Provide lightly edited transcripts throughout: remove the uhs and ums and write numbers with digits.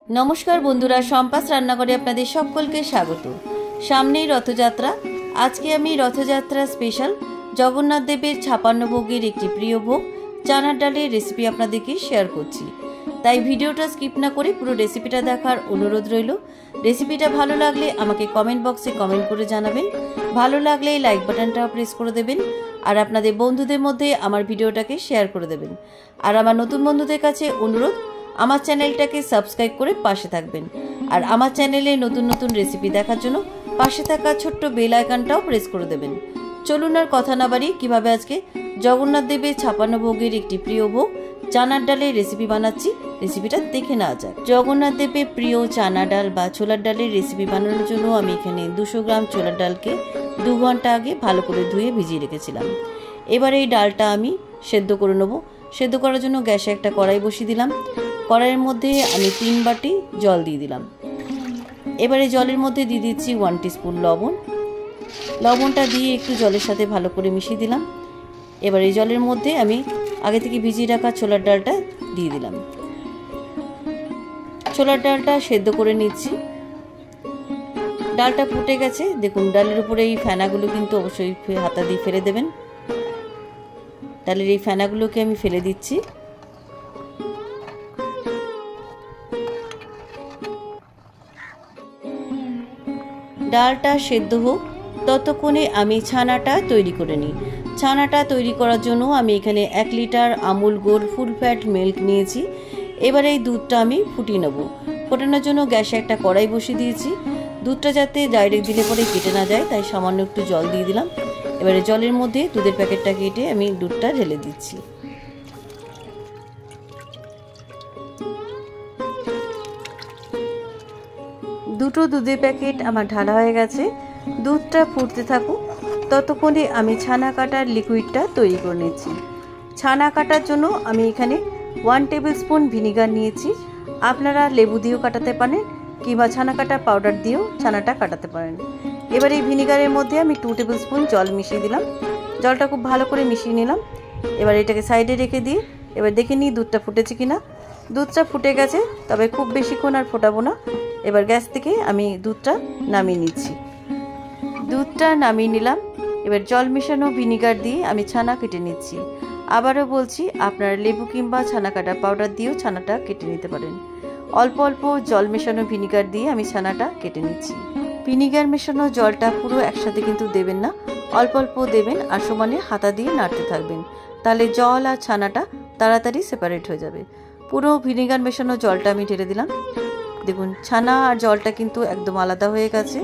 नमस्कार बंधुरा सम्पास रान्नाघरे आपनादेर सकलके स्वागत। सामनेई रथयात्रा। आज के आमी रथयात्रा स्पेशल जगन्नाथ देवेर 56 भोगेर एकटी प्रिय भोग चानार डालेर रेसिपि आपनादेरके शेयर करछि। ताई भिडियोटा स्किप ना करे पुरो रेसिपिटा देखार अनुरोध रइल। रेसिपिटा भालो लागले आमाके कमेंट बक्से कमेंट करे जानाबेन, भालो लागले लाइक बाटनटा प्रेस करे देबेन और आपनादेर बंधुदेर मध्ये आमार भिडियोटाके शेयर करे देबेन। और आमार नतुन बंधुदेर काछे अनुरोध आमार चैनलटाके सबस्क्राइब करे पाशे थाकबेन और आमार चैनेले नतुन नतुन रेसिपि देखार जोन्नो पाशे थाका छोट्ट बेल आइकनटाओ प्रेस करे देबेन। चलुन आर कथा ना बाड़िये किभाबे आजके जगन्नाथ देवेर 56 भोगेर एकटी प्रिय भोग चानार डालेर रेसिपि बानाচ্ছি रेसिपिटा देखे नेওয়া যাক। जगन्नाथ देवेर प्रिय चाना डाल बा छोलार डालेर रेसिपि बानाনোর জন্য আমি এখানে 200 গ্রাম ছোলার ডালকে 2 ঘন্টা আগে ভালো করে ধুয়ে ভিজিয়ে রেখেছিলাম। এবার এই ডালটা আমি সেদ্ধ করে নেব। সেদ্ধ করার জন্য গ্যাসে একটা কড়াই বসিয়ে দিলাম। কড়াইয়ের মধ্যে আমি 3 বাটি জল দিয়ে দিলাম। এবারে জলের মধ্যে দিয়ে দিচ্ছি 1 টিস্পুন লবণ। লবণটা দিয়ে একটু জলের সাথে ভালো করে মিশিয়ে দিলাম। এবার এই জলের মধ্যে আমি আগে থেকে ভিজিয়ে রাখা ছোলার ডালটা দিয়ে দিলাম। ছোলার ডালটা সেদ্ধ করে নিচ্ছি। ডালটা ফুটে গেছে, দেখুন ডালের উপরে এই ফেনাগুলো কিন্তু অবশ্যই হাতা দিয়ে ফেলে দেবেন। ডালের এই ফেনাগুলোকে আমি ফেলে দিচ্ছি। ডালটা সেদ্ধ হোক ততক্ষণে আমি ছানাটা তৈরি করে নিই। ছানাটা তৈরি করার জন্য আমি এখানে 1 litre Amul gold full fat milk নিয়েছি। এবারে এই দুধটা আমি ফুটিয়ে নেব। ফোটানোর জন্য গ্যাসে একটা কড়াই বসিয়ে দিয়েছি। দুধটা যাতে ডাইরেক্ট দিলে পরে কেটে না যায় তাই সামান্য একটু জল দিয়ে দিলাম। এবারে জলের মধ্যে দুধের প্যাকেটটা কেটে আমি দুধটা ঢেলে দিচ্ছি। দুটো দুধের প্যাকেট আমার ঢালা হয়ে গেছে। দুধটা ফুটতে থাকুক ততক্ষণে আমি ছানা কাটার লিকুইডটা তৈরি করে নিচ্ছি। ছানা কাটার জন্য আমি এখানে 1 টেবিল স্পুন ভিনিগার নিয়েছি। আপনারা লেবু দিয়েও কাটাতে পারেন কিংবা ছানা কাটা পাউডার দিয়েও ছানাটা কাটাতে পারেন। এবার এই ভিনিগারের মধ্যে আমি 2 টেবিল স্পুন জল মিশিয়ে দিলাম। জলটা খুব ভালো করে মিশিয়ে নিলাম। এবার এটাকে সাইডে রেখে দিয়ে এবার দেখে নিই দুধটা ফুটেছে কিনা। দুধটা ফুটে গেছে, তবে খুব বেশিক্ষণ আর ফোটাবো না। এবার গ্যাস থেকে আমি দুধটা নামিয়ে নিচ্ছি। দুধটা নামিয়ে নিলাম। এবার জল মেশানো ভিনিগার দিয়ে আমি ছানা কেটে নিচ্ছি। আবারও বলছি, আপনারা লেবু কিংবা ছানা কাটা পাউডার দিয়েও ছানাটা কেটে নিতে পারেন। অল্প অল্প জল মেশানো ভিনিগার দিয়ে আমি ছানাটা কেটে নিচ্ছি। ভিনিগার মেশানো জলটা পুরো একসাথে কিন্তু দেবেন না, অল্প অল্প দেবেন আর সমানে হাতা দিয়ে নাড়তে থাকবেন, তাহলে জল আর ছানাটা তাড়াতাড়ি সেপারেট হয়ে যাবে। পুরো ভিনিগার মেশানো জলটা আমি ঢেলে দিলাম। দেখুন ছানা আর জলটা কিন্তু একদম আলাদা হয়ে গেছে।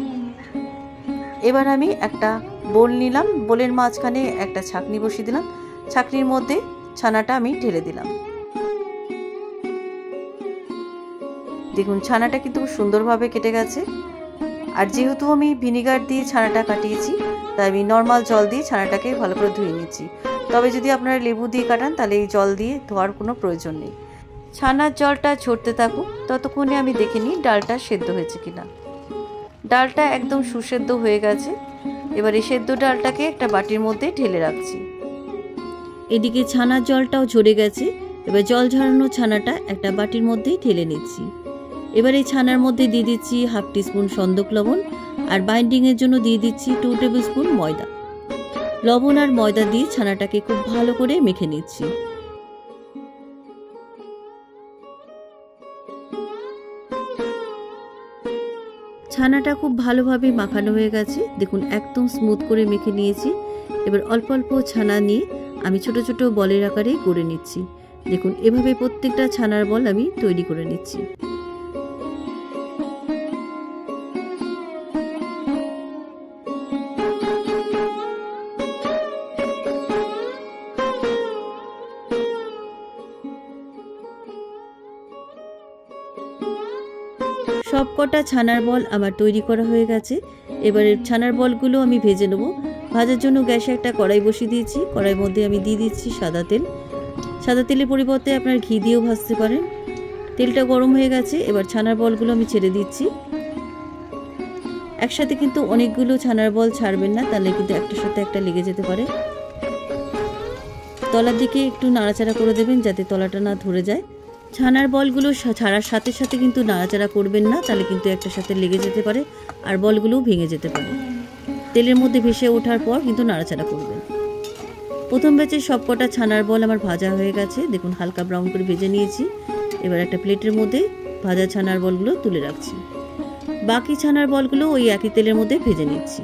এবার আমি একটা বোল নিলাম। বোলের মাঝখানে একটা ছাঁকনি বসিয়ে দিলাম। ছাঁকনির মধ্যে ছানাটা আমি ঢেলে দিলাম। দেখুন ছানাটা কিন্তু খুব সুন্দরভাবে কেটে গেছে। আর যেহেতু আমি ভিনিগার দিয়ে ছানাটা কাটিয়েছি তাই আমি নর্মাল জল দিয়ে ছানাটাকে ভালো করে ধুয়ে নিচ্ছি। তবে যদি আপনারা লেবু দিয়ে কাটান তাহলে এই জল দিয়ে ধোয়ার কোনো প্রয়োজন নেই। ছানার জলটা ঝরতে থাকুক ততক্ষণে আমি দেখে নিই ডালটা সেদ্ধ হয়েছে কিনা। ডালটা একদম সুসেদ্ধ হয়ে গেছে। এবার এই সেদ্ধ ডালটাকে একটা বাটির মধ্যে ঢেলে রাখছি। এদিকে ছানার জলটাও ঝরে গেছে। এবার জল ঝরানো ছানাটা একটা বাটির মধ্যে ঢেলে নিচ্ছি। এবার এই ছানার মধ্যে দিয়ে দিচ্ছি 1/2 টিস্পুন সন্দক লবণ আর বাইন্ডিংয়ের জন্য দিয়ে দিচ্ছি 2 টেবিল স্পুন ময়দা। লবণ আর ময়দা দিয়ে ছানাটাকে খুব ভালো করে মেখে নিচ্ছি। ছানাটা খুব ভালোভাবে মাখানো হয়ে গেছে। দেখুন একদম স্মুথ করে মেখে নিয়েছি। এবার অল্প অল্প ছানা নিয়ে আমি ছোট ছোট বলের আকারে গড়ে নিচ্ছি। দেখুন এভাবে প্রত্যেকটা ছানার বল আমি তৈরি করে নিচ্ছি। সবকটা ছানার বল আমার তৈরি করা হয়ে গেছে। এবারে ছানার বলগুলো আমি ভেজে নেব। ভাজার জন্য গ্যাসে একটা কড়াই বসিয়ে দিয়েছি। কড়াইয়ের মধ্যে আমি দিয়ে দিচ্ছি সাদা তেল। সাদা তেলের পরিবর্তে আপনার ঘি দিয়েও ভাজতে পারেন। তেলটা গরম হয়ে গেছে। এবার ছানার বলগুলো আমি ছেড়ে দিচ্ছি। একসাথে কিন্তু অনেকগুলো ছানার বল ছাড়বেন না, তাহলে কিন্তু একটার সাথে একটা লেগে যেতে পারে। তলার দিকে একটু নাড়াচাড়া করে দেবেন যাতে তলাটা না ধরে যায়। ছানার বলগুলো ছাড়ার সাথে সাথে কিন্তু নাড়াচাড়া করবেন না, তাহলে কিন্তু একটার সাথে লেগে যেতে পারে আর বলগুলোও ভেঙে যেতে পারে। তেলের মধ্যে ভেসে ওঠার পর কিন্তু নাড়াচাড়া করবেন। প্রথম ব্যাচের সবকটা ছানার বল আমার ভাজা হয়ে গেছে, দেখুন হালকা ব্রাউন করে ভেজে নিয়েছি। এবার একটা প্লেটের মধ্যে ভাজা ছানার বলগুলো তুলে রাখছি। বাকি ছানার বলগুলো ওই একই তেলের মধ্যে ভেজে নিচ্ছি।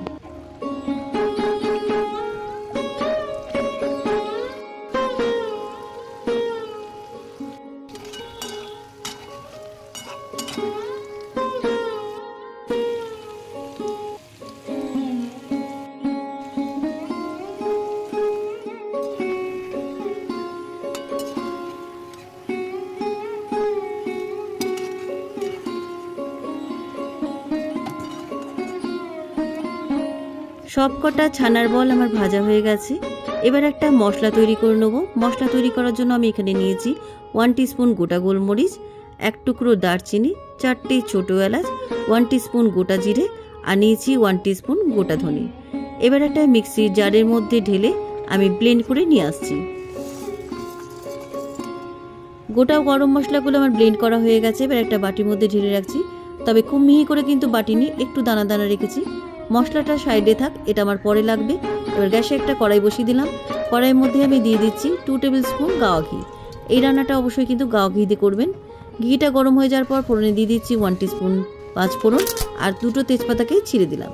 সবকটা ছানার বল আমার ভাজা হয়ে গেছে। এবার একটা মশলা তৈরি করে নেব। মশলা তৈরি করার জন্য আমি এখানে নিয়েছি 1 টিস্পুন গোটা গোলমরিচ, 1 টুকরো দারচিনি, 4টে ছোটো এলাচ, 1 টিস্পুন গোটা জিরে আর নিয়েছি 1 টিস্পুন গোটা ধনে। এবার একটা মিক্সির জারের মধ্যে ঢেলে আমি ব্লেন্ড করে নিয়ে আসছি। গোটা গরম মশলাগুলো আমার ব্লেন্ড করা হয়ে গেছে। এবার একটা বাটির মধ্যে ঢেলে রাখছি, তবে খুব মিহি করে কিন্তু বাটিনি, একটু দানা দানা রেখেছি। মশলাটা সাইডে থাক, এটা আমার পরে লাগবে। এবার গ্যাসে একটা কড়াই বসিয়ে দিলাম। কড়াইয়ের মধ্যে আমি দিয়ে দিচ্ছি 2 টেবিল স্পুন গাওয়া ঘি। এই রান্নাটা অবশ্যই কিন্তু গাওয়া ঘি দিয়ে করবেন। ঘিটা গরম হয়ে যাওয়ার পর ফোড়নে দিয়ে দিচ্ছি 1 টিস্পুন পাঁচফোড়ন আর 2টো তেজপাতাকে ছিঁড়ে দিলাম।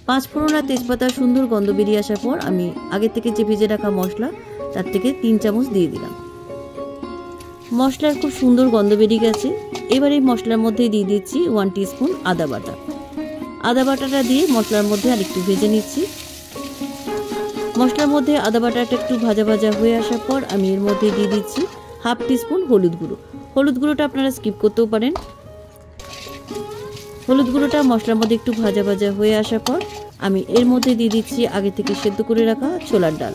পাঁচফোড়ন আর তেজপাতার সুন্দর গন্ধ বেরিয়ে আসার পর আমি আগে থেকে যে ভেজে রাখা মশলা তার থেকে 3 চামচ দিয়ে দিলাম। মশলার খুব সুন্দর গন্ধ বেরিয়ে গেছে। এবার এই মশলার মধ্যে দিয়ে দিচ্ছি 1 টিস্পুন আদা বাটা। আদা বাটাটা দিয়ে মশলার মধ্যে আরেকটু ভেজে নিচ্ছি। মশলার মধ্যে আদা বাটাটা একটু ভাজা ভাজা হয়ে আসার পর আমি এর মধ্যে দিয়ে দিচ্ছি 1/2 টিস্পুন হলুদ গুঁড়ো। হলুদ গুঁড়োটা আপনারা স্কিপ করতেও পারেন। হলুদ গুঁড়োটা মশলার মধ্যে একটু ভাজা ভাজা হয়ে আসার পর আমি এর মধ্যে দিয়ে দিচ্ছি আগে থেকে সেদ্ধ করে রাখা ছোলার ডাল।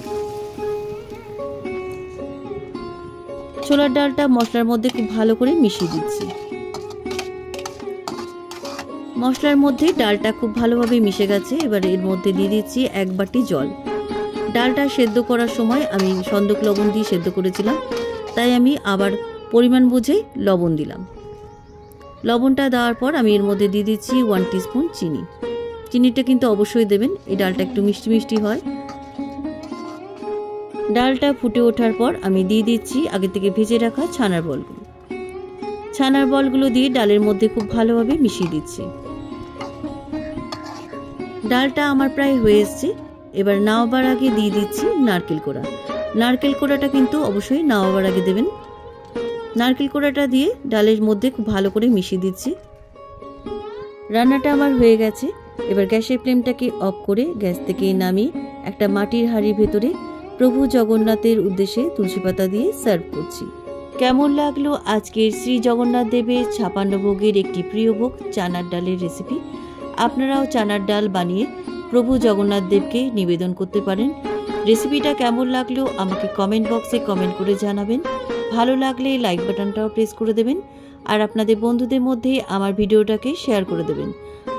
ছোলার ডালটা মশলার মধ্যে খুব ভালো করে মিশিয়ে দিচ্ছি। মশলার মধ্যে ডালটা খুব ভালোভাবে মিশে গেছে। এবার এর মধ্যে দিয়ে দিচ্ছি 1 বাটি জল। ডালটা সেদ্ধ করার সময় আমি সন্দক লবণ দিয়ে সেদ্ধ করেছিলাম, তাই আমি আবার পরিমাণ বুঝে লবণ দিলাম। লবণটা দেওয়ার পর আমি এর মধ্যে দিয়ে দিচ্ছি 1 টিস্পুন চিনি। চিনিটা কিন্তু অবশ্যই দেবেন, এই ডালটা একটু মিষ্টি মিষ্টি হয়। ডালটা ফুটে ওঠার পর আমি দিয়ে দিচ্ছি আগে থেকে ভেজে রাখা ছানার বলগুলো। ছানার বলগুলো দিয়ে ডালের মধ্যে খুব ভালোভাবে মিশিয়ে দিচ্ছি। ডালটা আমার প্রায় হয়ে এসছে। এবার নামাবার আগে দিয়ে দিচ্ছি নারকেল কোড়া। নারকেল কোড়াটা কিন্তু অবশ্যই নামাবার আগে দেবেন। নারকেল কোড়াটা দিয়ে ডালের মধ্যে খুব ভালো করে মিশিয়ে দিচ্ছি। রান্নাটা আমার হয়ে গেছে। এবার গ্যাসের ফ্লেমটাকে অফ করে গ্যাস থেকে নামিয়ে একটা মাটির হাঁড়ির ভেতরে প্রভু জগন্নাথের উদ্দেশ্যে তুলসী পাতা দিয়ে সার্ভ করছি। কেমন লাগলো আজকের শ্রী জগন্নাথ দেবের 56 ভোগের একটি প্রিয় ভোগ চানার ডালের রেসিপি। আপনারাও চানার ডাল বানিয়ে প্রভু জগন্নাথ দেবকে নিবেদন করতে পারেন। রেসিপিটা কেমন লাগলো আমাকে কমেন্ট বক্সে কমেন্ট করে জানাবেন। ভালো লাগলে লাইক বাটনটাও প্রেস করে দেবেন আর আপনাদের বন্ধুদের মধ্যে আমার ভিডিওটাকে শেয়ার করে দেবেন।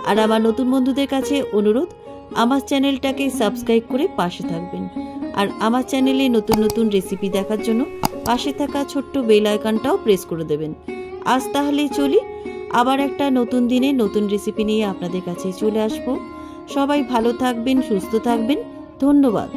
আর আমার নতুন বন্ধুদের কাছে অনুরোধ, আমার চ্যানেলটাকে সাবস্ক্রাইব করে পাশে থাকবেন। আর আমার চ্যানেলে নতুন নতুন রেসিপি দেখার জন্য পাশে থাকা ছোট্ট বেল আইকনটাও প্রেস করে দেবেন। আজ তাহলে চলি, আবার একটা নতুন দিনে নতুন রেসিপি নিয়ে আপনাদের কাছে চলে আসবো। সবাই ভালো থাকবেন, সুস্থ থাকবেন। ধন্যবাদ।